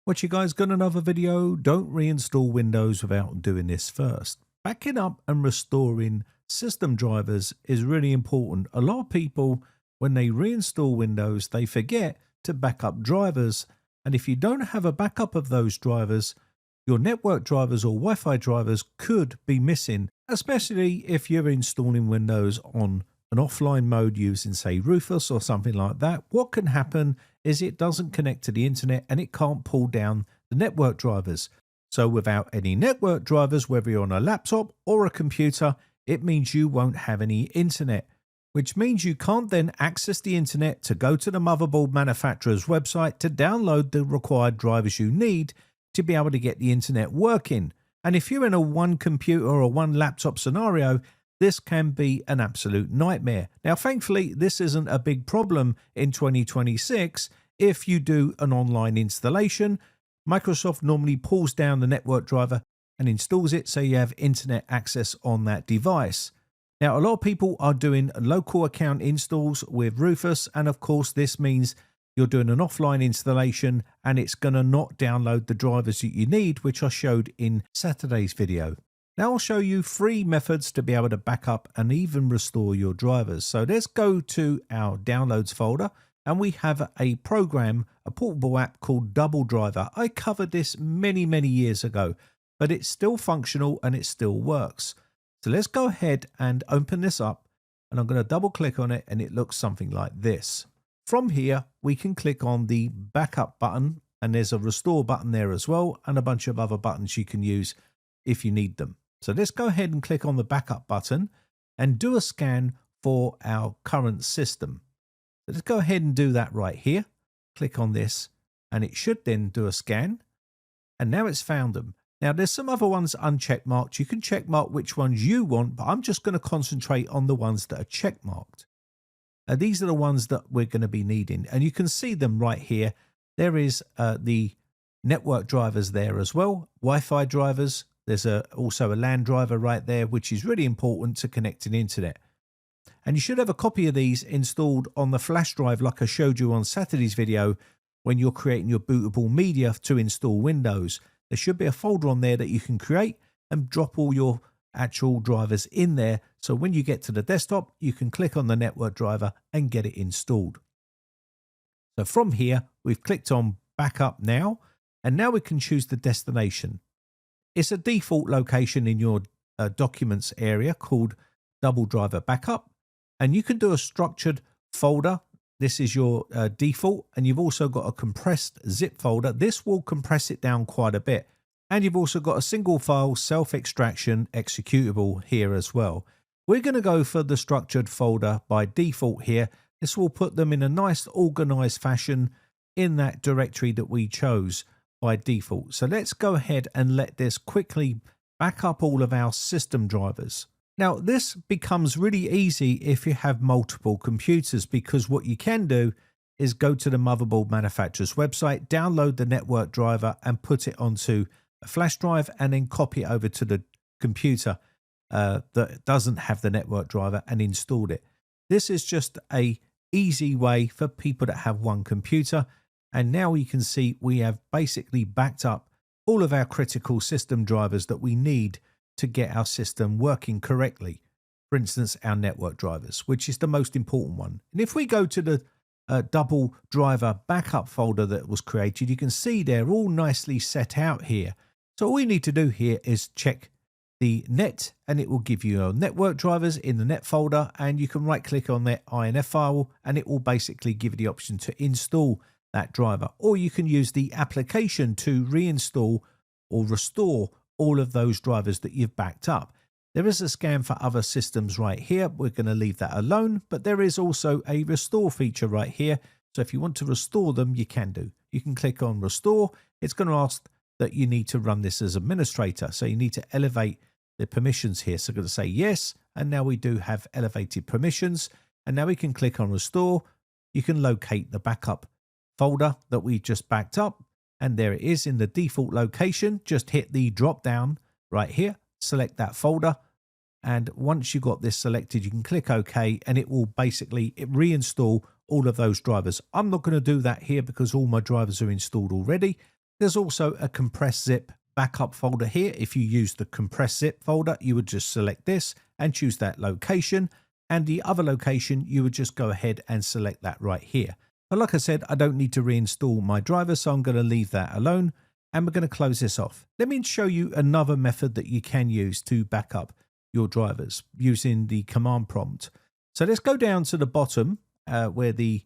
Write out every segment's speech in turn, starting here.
What you guys, got another video? Don't reinstall Windows without doing this first. Backing up and restoring system drivers is really important. A lot of people, when they reinstall Windows, they forget to back up drivers. And if you don't have a backup of those drivers, your network drivers or Wi-Fi drivers could be missing, especially if you're installing Windows on an offline mode using, say, Rufus or something like that. What can happen is it doesn't connect to the internet and it can't pull down the network drivers. So without any network drivers, whether you're on a laptop or a computer, it means you won't have any internet, which means you can't then access the internet to go to the motherboard manufacturer's website to download the required drivers you need to be able to get the internet working. And if you're in a one computer or one laptop scenario, this can be an absolute nightmare. Now, thankfully, this isn't a big problem in 2026. If you do an online installation, Microsoft normally pulls down the network driver and installs it so you have internet access on that device. Now, a lot of people are doing local account installs with Rufus, and of course, this means you're doing an offline installation and it's going to not download the drivers that you need, which I showed in Saturday's video. Now I'll show you 3 methods to be able to back up and even restore your drivers. So let's go to our downloads folder and we have a program, a portable app called Double Driver. I covered this many years ago, but it's still functional and it still works. So let's go ahead and open this up, and I'm going to double click on it and it looks something like this. From here, we can click on the backup button, and there's a restore button there as well, and a bunch of other buttons you can use if you need them. So let's go ahead and click on the backup button and do a scan for our current system. So let's go ahead and do that right here. Click on this and it should then do a scan. And now it's found them. Now there's some other ones uncheck marked. You can check mark which ones you want, but I'm just going to concentrate on the ones that are check marked. These are the ones that we're going to be needing. And you can see them right here. There is the network drivers there as well, Wi-Fi drivers. There's also a LAN driver right there, which is really important to connect to the internet. And you should have a copy of these installed on the flash drive like I showed you on Saturday's video when you're creating your bootable media to install Windows. There should be a folder on there that you can create and drop all your actual drivers in there. So when you get to the desktop, you can click on the network driver and get it installed. So from here, we've clicked on Backup Now, and now we can choose the destination. It's a default location in your documents area called Double Driver Backup, and you can do a structured folder. This is your default, and you've also got a compressed zip folder. This will compress it down quite a bit, and you've also got a single file self-extraction executable here as well. We're going to go for the structured folder by default here. This will put them in a nice organized fashion in that directory that we chose by default. So let's go ahead and let this quickly back up all of our system drivers. Now this becomes really easy if you have multiple computers, because what you can do is go to the motherboard manufacturer's website, download the network driver and put it onto a flash drive, and then copy it over to the computer that doesn't have the network driver and install it. This is just a easy way for people that have one computer. And now you can see we have basically backed up all of our critical system drivers that we need to get our system working correctly. For instance, our network drivers, which is the most important one. And if we go to the double driver backup folder that was created, you can see they're all nicely set out here. So all we need to do here is check the net, and it will give you your network drivers in the net folder, and you can right click on that INF file and it will basically give you the option to install that driver, or you can use the application to reinstall or restore all of those drivers that you've backed up. There is a scan for other systems right here. We're going to leave that alone, but there is also a restore feature right here. So if you want to restore them, you can do. You can click on restore. It's going to ask that you need to run this as administrator. So you need to elevate the permissions here. So I'm going to say yes. And now we do have elevated permissions. And now we can click on restore. You can locate the backup folder that we just backed up, and there it is in the default location. Just hit the drop down right here, select that folder, and once you've got this selected, you can click OK, and it will basically reinstall all of those drivers. I'm not going to do that here because all my drivers are installed already. There's also a compressed zip backup folder here. If you use the compressed zip folder, you would just select this and choose that location. And the other location, you would just go ahead and select that right here. But like I said, I don't need to reinstall my driver, so I'm going to leave that alone. And we're going to close this off. Let me show you another method that you can use to back up your drivers using the command prompt. So let's go down to the bottom where the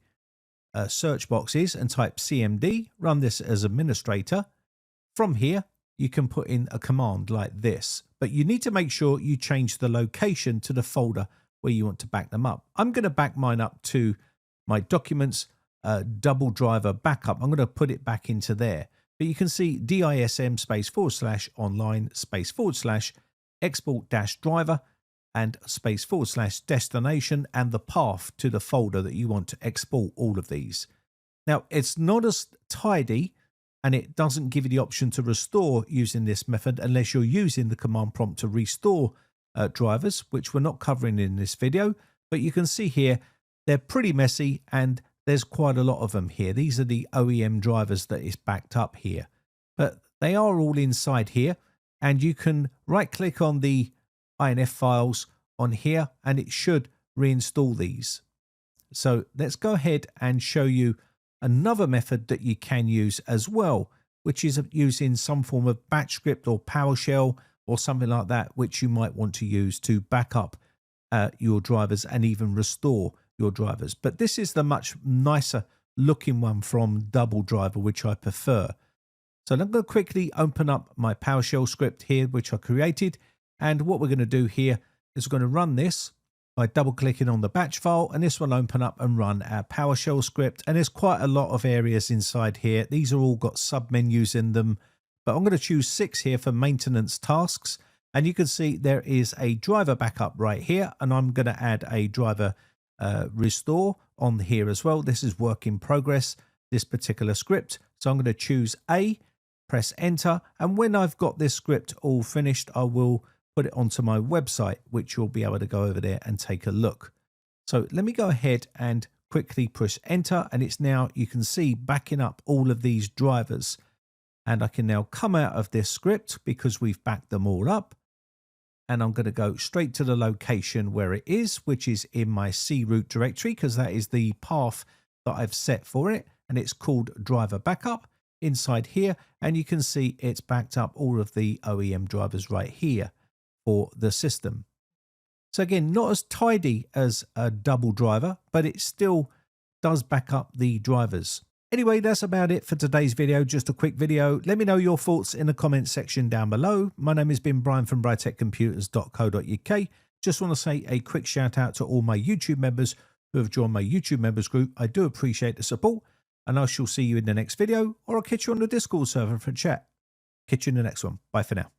search box is and type CMD, run this as administrator. From here, you can put in a command like this, but you need to make sure you change the location to the folder where you want to back them up. I'm going to back mine up to my documents, double driver backup. I'm going to put it back into there. But you can see dism / online / export -driver and / destination and the path to the folder that you want to export all of these. Now, it's not as tidy and it doesn't give you the option to restore using this method unless you're using the command prompt to restore drivers, which we're not covering in this video. But you can see here, they're pretty messy and there's quite a lot of them here. These are the OEM drivers that is backed up here, but they are all inside here. And you can right click on the INF files on here and it should reinstall these. So let's go ahead and show you another method that you can use as well, which is using some form of batch script or PowerShell or something like that, which you might want to use to back up your drivers and even restore your drivers. But this is the much nicer looking one from Double Driver, which I prefer. So I'm going to quickly open up my PowerShell script here, which I created. And what we're going to do here is we're going to run this by double clicking on the batch file, and this will open up and run our PowerShell script. And there's quite a lot of areas inside here. These are all got sub menus in them, but I'm going to choose 6 here for maintenance tasks. And you can see there is a driver backup right here, and I'm going to add a driver restore on here as well. This is work in progress, this particular script. So I'm going to choose A, press enter, and when I've got this script all finished, I will put it onto my website, which you'll be able to go over there and take a look. So let me go ahead and quickly push enter, and it's now, you can see, backing up all of these drivers. And I can now come out of this script because we've backed them all up. And I'm going to go straight to the location where it is, which is in my C root directory, because that is the path that I've set for it. And it's called driver backup inside here. And you can see it's backed up all of the OEM drivers right here for the system. So again, not as tidy as a double driver, but it still does back up the drivers. Anyway, that's about it for today's video. Just a quick video. Let me know your thoughts in the comments section down below. My name has been Brian from briteccomputers.co.uk. Just want to say a quick shout out to all my YouTube members who have joined my YouTube members group. I do appreciate the support, and I shall see you in the next video, or I'll catch you on the Discord server for chat. Catch you in the next one. Bye for now.